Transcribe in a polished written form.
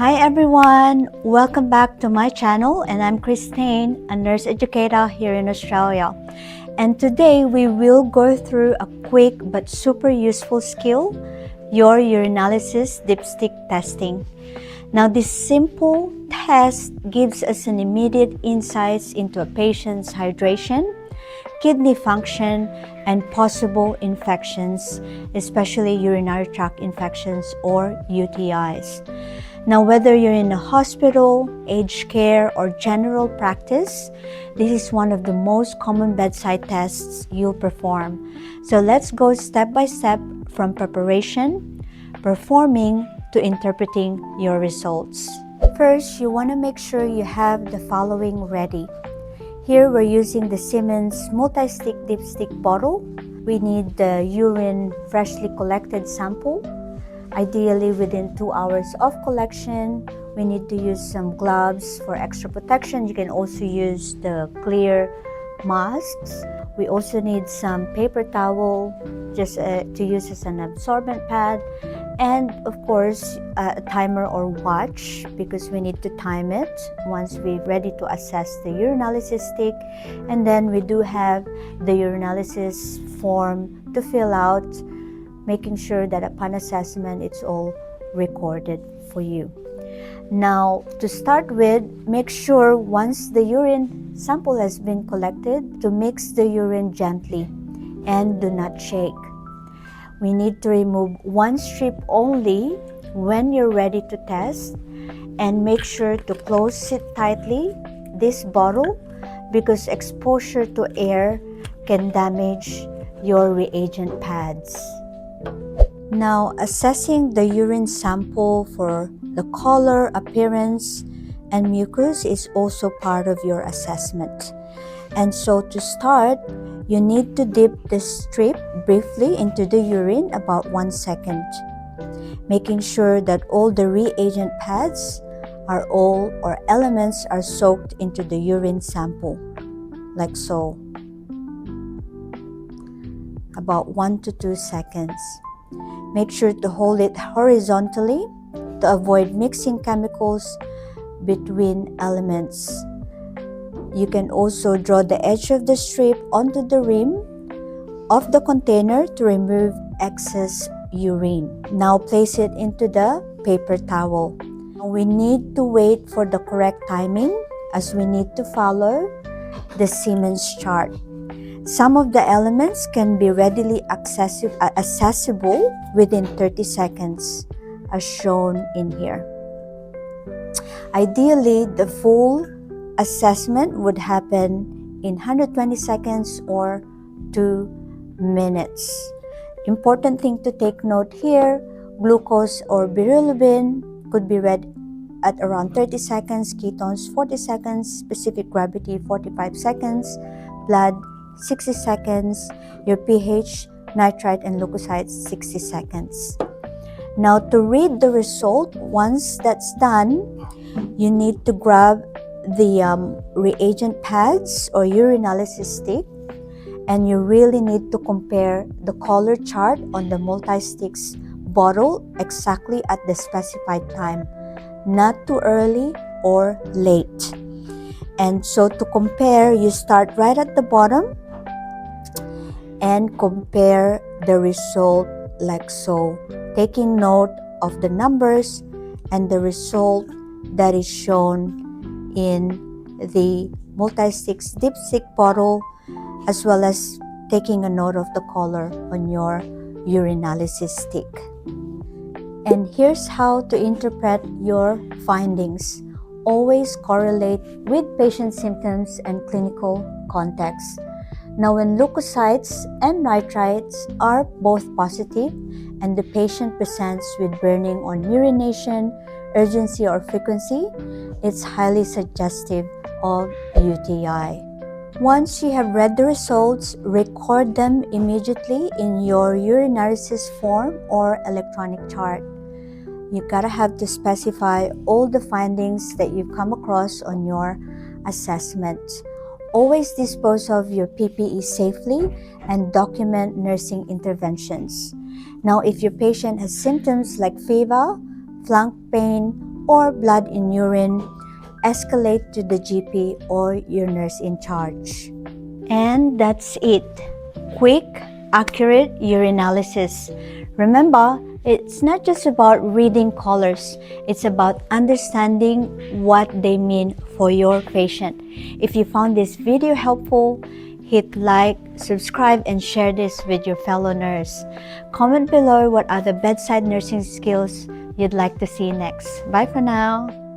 Hi everyone, welcome back to my channel, and I'm Kristine, a nurse educator here in Australia. And today we will go through a quick but super useful skill, your urinalysis dipstick testing. Now this simple test gives us an immediate insights into a patient's hydration, kidney function, and possible infections, especially urinary tract infections or UTIs. Now, whether you're in a hospital, aged care, or general practice, this is one of the most common bedside tests you'll perform. So let's go step by step from preparation, performing, to interpreting your results. First, you want to make sure you have the following ready. Here, we're using the Siemens multi-stick dipstick bottle. We need the urine freshly collected sample. Ideally, within 2 hours of collection, we need to use some gloves for extra protection. You can also use the clear masks. We also need some paper towel just to use as an absorbent pad. And of course, a timer or watch, because we need to time it once we're ready to assess the urinalysis stick. And then we do have the urinalysis form to fill out, making sure that upon assessment, it's all recorded for you. Now, to start with, make sure once the urine sample has been collected to mix the urine gently and do not shake. We need to remove one strip only when you're ready to test, and make sure to close it tightly, this bottle, because exposure to air can damage your reagent pads. Now, assessing the urine sample for the color, appearance, and mucus is also part of your assessment. And so to start, you need to dip the strip briefly into the urine about 1 second, making sure that all the reagent pads or elements are soaked into the urine sample, like so, about 1 to 2 seconds. Make sure to hold it horizontally to avoid mixing chemicals between elements. You can also draw the edge of the strip onto the rim of the container to remove excess urine. Now place it into the paper towel. We need to wait for the correct timing, as we need to follow the Siemens chart. Some of the elements can be readily accessible within 30 seconds, as shown in here. Ideally, the full assessment would happen in 120 seconds or 2 minutes. Important thing to take note here, glucose or bilirubin could be read at around 30 seconds, ketones 40 seconds, specific gravity 45 seconds, blood 60 seconds, your pH, nitrite, and leukocytes 60 seconds. Now, to read the result, once that's done, you need to grab the reagent pads or urinalysis stick, and you really need to compare the color chart on the multi-sticks bottle exactly at the specified time, not too early or late. And so to compare, you start right at the bottom and compare the result like so, taking note of the numbers and the result that is shown in the multi-sticks dipstick bottle, as well as taking a note of the color on your urinalysis stick. And here's how to interpret your findings. Always correlate with patient symptoms and clinical context. Now, when leukocytes and nitrites are both positive and the patient presents with burning on urination, urgency, or frequency, it's highly suggestive of UTI. Once you have read the results, record them immediately in your urinalysis form or electronic chart. You gotta have to specify all the findings that you've come across on your assessment. Always dispose of your PPE safely and document nursing interventions. Now, if your patient has symptoms like fever, flank pain, or blood in urine, escalate to the GP or your nurse in charge. And that's it. Quick, accurate urinalysis. Remember, it's not just about reading colors, it's about understanding what they mean for your patient. If you found this video helpful, hit like, subscribe, and share this with your fellow nurse. Comment below what other bedside nursing skills you'd like to see next. Bye for now.